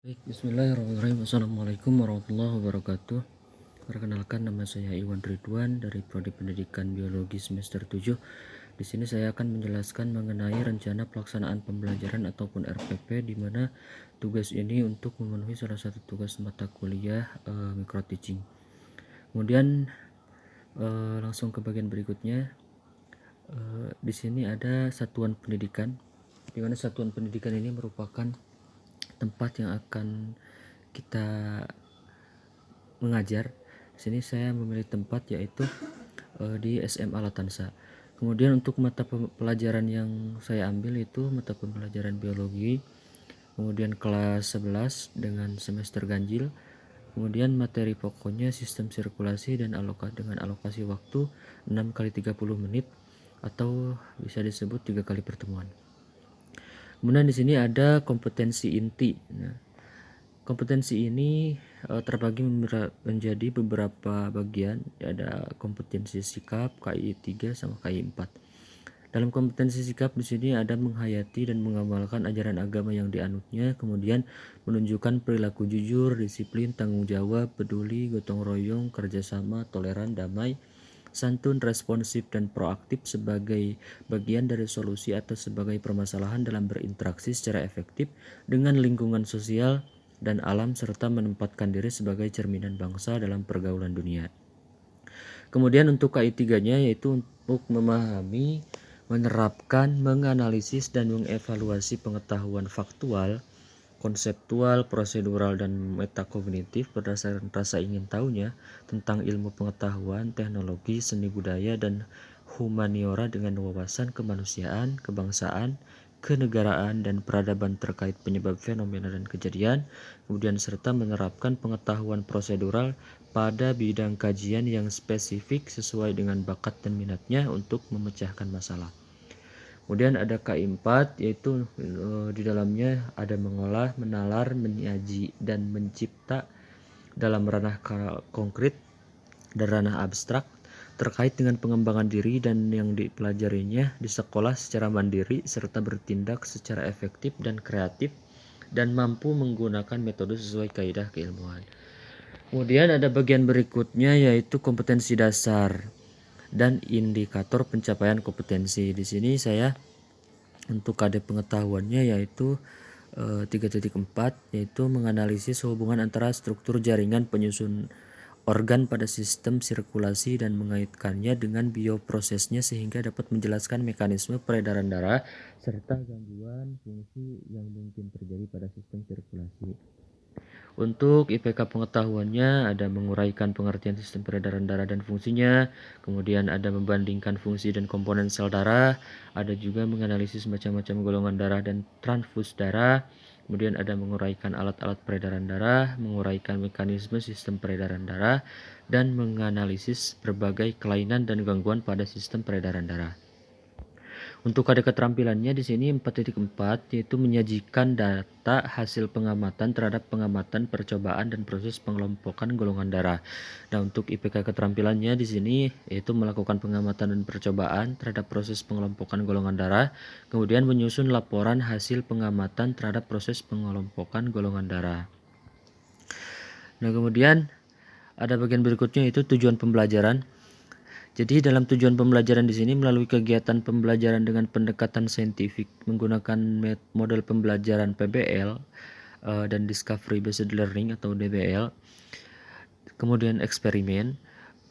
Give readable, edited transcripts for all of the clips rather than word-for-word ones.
Baik, bismillahirrahmanirrahim. Assalamualaikum warahmatullahi wabarakatuh. Perkenalkan, nama saya Iwan Ridwan dari Prodi Pendidikan Biologi semester 7. Di sini saya akan menjelaskan mengenai rencana pelaksanaan pembelajaran ataupun RPP, di mana tugas ini untuk memenuhi salah satu tugas mata kuliah micro teaching. Kemudian langsung ke bagian berikutnya. Di sini ada satuan pendidikan, di mana satuan pendidikan ini merupakan tempat yang akan kita mengajar. Di sini saya memilih tempat yaitu di SMA Latansa. Kemudian untuk mata pelajaran yang saya ambil itu mata pembelajaran biologi, kemudian kelas 11 dengan semester ganjil, kemudian materi pokoknya sistem sirkulasi dan dengan alokasi waktu 6 kali 30 menit atau bisa disebut 3 kali pertemuan. Kemudian di sini ada kompetensi inti. Nah, kompetensi ini terbagi menjadi beberapa bagian. Ada kompetensi sikap, KI 3 sama KI 4. Dalam kompetensi sikap di sini ada menghayati dan mengamalkan ajaran agama yang dianutnya, kemudian menunjukkan perilaku jujur, disiplin, tanggung jawab, peduli, gotong royong, kerjasama, toleran, damai, santun, responsif, dan proaktif sebagai bagian dari solusi atau sebagai permasalahan dalam berinteraksi secara efektif dengan lingkungan sosial dan alam, serta menempatkan diri sebagai cerminan bangsa dalam pergaulan dunia. Kemudian untuk KI 3-nya yaitu untuk memahami, menerapkan, menganalisis, dan mengevaluasi pengetahuan faktual, konseptual, prosedural, dan metakognitif berdasarkan rasa ingin tahunya tentang ilmu pengetahuan, teknologi, seni budaya, dan humaniora dengan wawasan kemanusiaan, kebangsaan, kenegaraan, dan peradaban terkait penyebab fenomena dan kejadian, kemudian serta menerapkan pengetahuan prosedural pada bidang kajian yang spesifik sesuai dengan bakat dan minatnya untuk memecahkan masalah. Kemudian ada KI4 yaitu di dalamnya ada mengolah, menalar, menyaji, dan mencipta dalam ranah konkret dan ranah abstrak terkait dengan pengembangan diri dan yang dipelajarinya di sekolah secara mandiri serta bertindak secara efektif dan kreatif dan mampu menggunakan metode sesuai kaidah keilmuan. Kemudian ada bagian berikutnya yaitu kompetensi dasar dan indikator pencapaian kompetensi. Di sini saya untuk KD pengetahuannya yaitu 3.4 yaitu menganalisis hubungan antara struktur jaringan penyusun organ pada sistem sirkulasi dan mengaitkannya dengan bioprosesnya sehingga dapat menjelaskan mekanisme peredaran darah serta gangguan fungsi yang mungkin terjadi pada sistem sirkulasi. Untuk IPK pengetahuannya ada menguraikan pengertian sistem peredaran darah dan fungsinya, kemudian ada membandingkan fungsi dan komponen sel darah, ada juga menganalisis macam-macam golongan darah dan transfus darah, kemudian ada menguraikan alat-alat peredaran darah, menguraikan mekanisme sistem peredaran darah, dan menganalisis berbagai kelainan dan gangguan pada sistem peredaran darah. Untuk kode keterampilannya di sini 4.4 yaitu menyajikan data hasil pengamatan terhadap pengamatan percobaan dan proses pengelompokan golongan darah. Nah, untuk IPK keterampilannya di sini yaitu melakukan pengamatan dan percobaan terhadap proses pengelompokan golongan darah, kemudian menyusun laporan hasil pengamatan terhadap proses pengelompokan golongan darah. Nah, kemudian ada bagian berikutnya yaitu tujuan pembelajaran. Jadi dalam tujuan pembelajaran di sini melalui kegiatan pembelajaran dengan pendekatan saintifik menggunakan model pembelajaran PBL dan Discovery Based Learning atau DBL, kemudian eksperimen,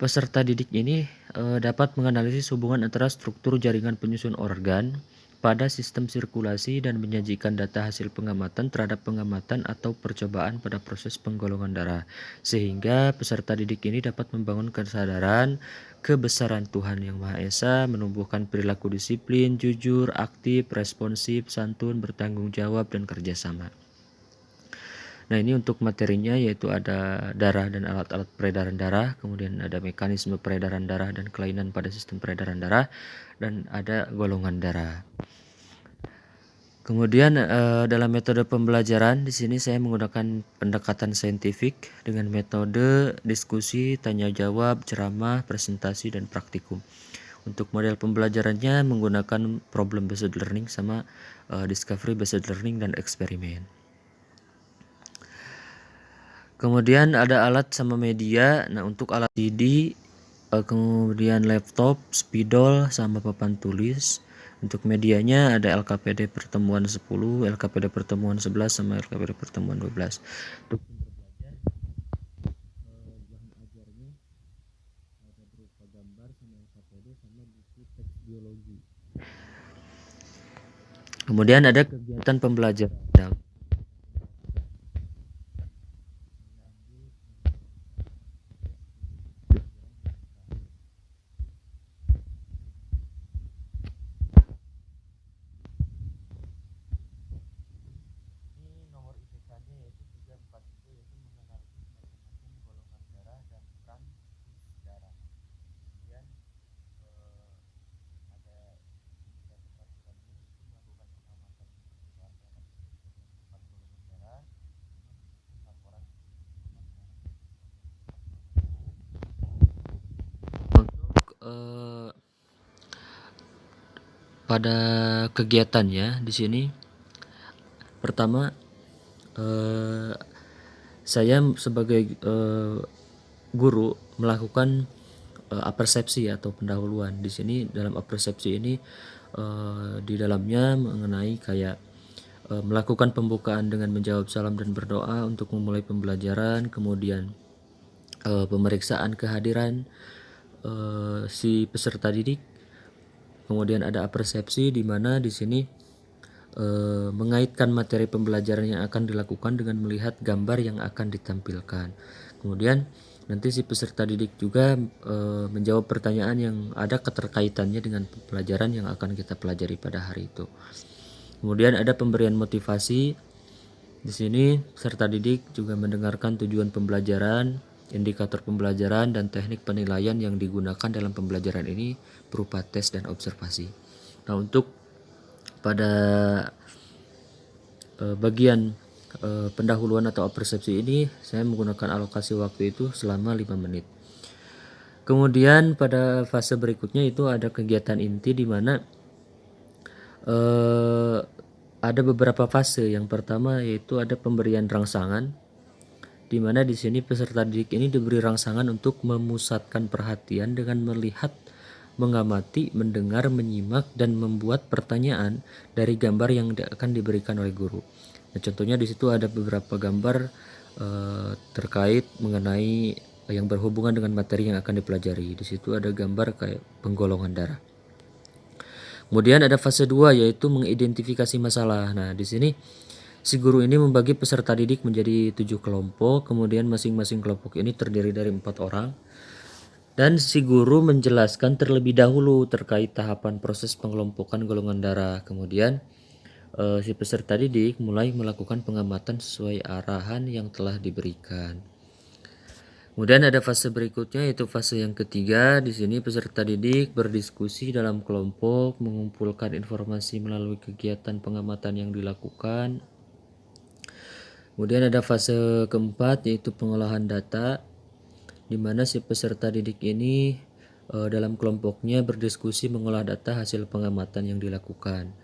peserta didik ini dapat menganalisis hubungan antara struktur jaringan penyusun organ pada sistem sirkulasi dan menyajikan data hasil pengamatan terhadap pengamatan atau percobaan pada proses penggolongan darah, sehingga peserta didik ini dapat membangun kesadaran kebesaran Tuhan Yang Maha Esa, menumbuhkan perilaku disiplin, jujur, aktif, responsif, santun, bertanggung jawab, dan kerjasama. Nah, ini untuk materinya yaitu ada darah dan alat-alat peredaran darah, kemudian ada mekanisme peredaran darah dan kelainan pada sistem peredaran darah, dan ada golongan darah. Kemudian dalam metode pembelajaran di sini saya menggunakan pendekatan saintifik dengan metode diskusi, tanya jawab, ceramah, presentasi, dan praktikum. Untuk model pembelajarannya menggunakan problem based learning sama discovery based learning dan eksperimen. Kemudian ada alat sama media. Nah, untuk alat CD, kemudian laptop, spidol, sama papan tulis. Untuk medianya ada LKPD pertemuan 10, LKPD pertemuan 11, sama LKPD pertemuan 12. Untuk bahan ajarnya ada berupa gambar sama LKPD sama buku teks biologi. Kemudian ada kegiatan pembelajaran. Nah, ini nomor IPK-nya yaitu 340, yaitu mengenal macam-macam golongan darah dan transfusi darah. Kemudian ada tiga peraturan ini itu melakukan pengamatan kebutuhan terhadap 4 golongan darah sama laporan untuk pada kegiatannya di sini pertama saya sebagai guru melakukan apersepsi atau pendahuluan. Di sini dalam apersepsi ini di dalamnya mengenai kayak melakukan pembukaan dengan menjawab salam dan berdoa untuk memulai pembelajaran, kemudian pemeriksaan kehadiran si peserta didik, kemudian ada apersepsi di mana di sini mengaitkan materi pembelajaran yang akan dilakukan dengan melihat gambar yang akan ditampilkan. Kemudian nanti si peserta didik juga menjawab pertanyaan yang ada keterkaitannya dengan pelajaran yang akan kita pelajari pada hari itu. Kemudian ada pemberian motivasi. Di sini peserta didik juga mendengarkan tujuan pembelajaran, indikator pembelajaran, dan teknik penilaian yang digunakan dalam pembelajaran ini berupa tes dan observasi. Nah, untuk pada bagian pendahuluan atau apersepsi ini saya menggunakan alokasi waktu itu selama 5 menit. Kemudian pada fase berikutnya itu ada kegiatan inti di mana ada beberapa fase. Yang pertama yaitu ada pemberian rangsangan, di mana di sini peserta didik ini diberi rangsangan untuk memusatkan perhatian dengan melihat, mengamati, mendengar, menyimak, dan membuat pertanyaan dari gambar yang akan diberikan oleh guru. Nah, contohnya di situ ada beberapa gambar terkait mengenai yang berhubungan dengan materi yang akan dipelajari. Di situ ada gambar kayak penggolongan darah. Kemudian ada fase 2 yaitu mengidentifikasi masalah. Nah, di sini si guru ini membagi peserta didik menjadi 7 kelompok, kemudian masing-masing kelompok ini terdiri dari 4 orang. Dan si guru menjelaskan terlebih dahulu terkait tahapan proses pengelompokan golongan darah. Kemudian si peserta didik mulai melakukan pengamatan sesuai arahan yang telah diberikan. Kemudian ada fase berikutnya yaitu fase yang ketiga. Di sini peserta didik berdiskusi dalam kelompok, mengumpulkan informasi melalui kegiatan pengamatan yang dilakukan. Kemudian ada fase keempat yaitu pengolahan data, di mana si peserta didik ini dalam kelompoknya berdiskusi mengolah data hasil pengamatan yang dilakukan.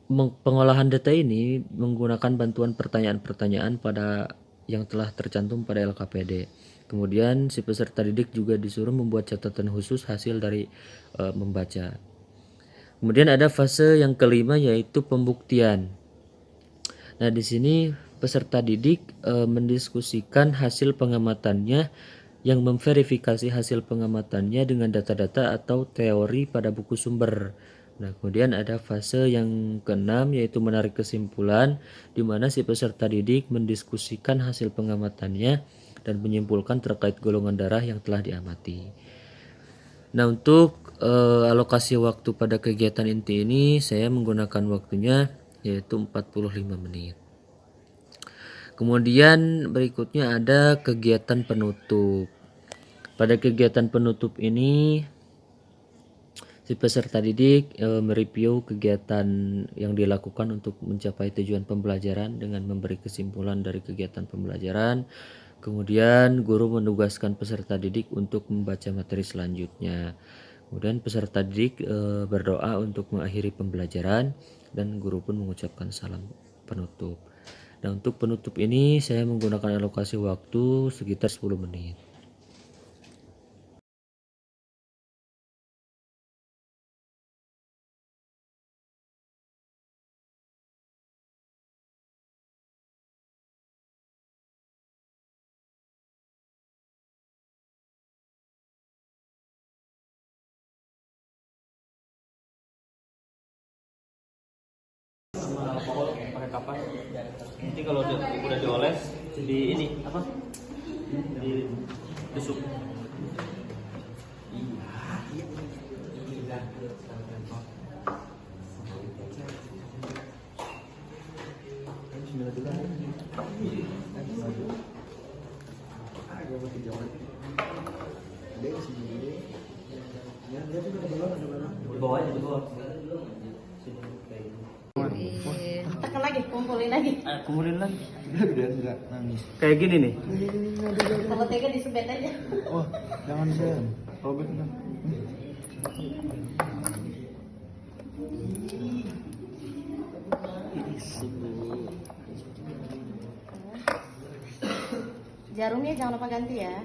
Pengolahan data ini menggunakan bantuan pertanyaan-pertanyaan pada yang telah tercantum pada LKPD. Kemudian si peserta didik juga disuruh membuat catatan khusus hasil dari membaca. Kemudian ada fase yang kelima yaitu pembuktian. Nah, di sini peserta didik mendiskusikan hasil pengamatannya yang memverifikasi hasil pengamatannya dengan data-data atau teori pada buku sumber. Nah, kemudian ada fase yang keenam yaitu menarik kesimpulan, di mana si peserta didik mendiskusikan hasil pengamatannya dan menyimpulkan terkait golongan darah yang telah diamati. Nah, untuk alokasi waktu pada kegiatan inti ini saya menggunakan waktunya yaitu 45 menit. Kemudian berikutnya ada kegiatan penutup. Pada kegiatan penutup ini si peserta didik mereview kegiatan yang dilakukan untuk mencapai tujuan pembelajaran dengan memberi kesimpulan dari kegiatan pembelajaran. Kemudian guru menugaskan peserta didik untuk membaca materi selanjutnya. Kemudian peserta didik berdoa untuk mengakhiri pembelajaran dan guru pun mengucapkan salam penutup. Dan untuk penutup ini saya menggunakan alokasi waktu sekitar 10 menit. Pakai kapas. Nanti kalau udah dioles di ini apa? Di tusuk. Di bawahnya di bawah. Tekan lagi, kumpulin lagi. Kumpulin lagi. Biar nggak nangis. Kayak gini nih. Kalau tega disebet aja. Oh, jangan saya robek kan. Jarumnya jangan lupa ganti ya.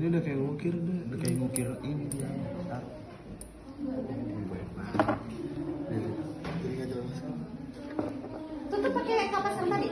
Dia udah kayak ngukir ini dia. Tutup pakai kapas yang tadi.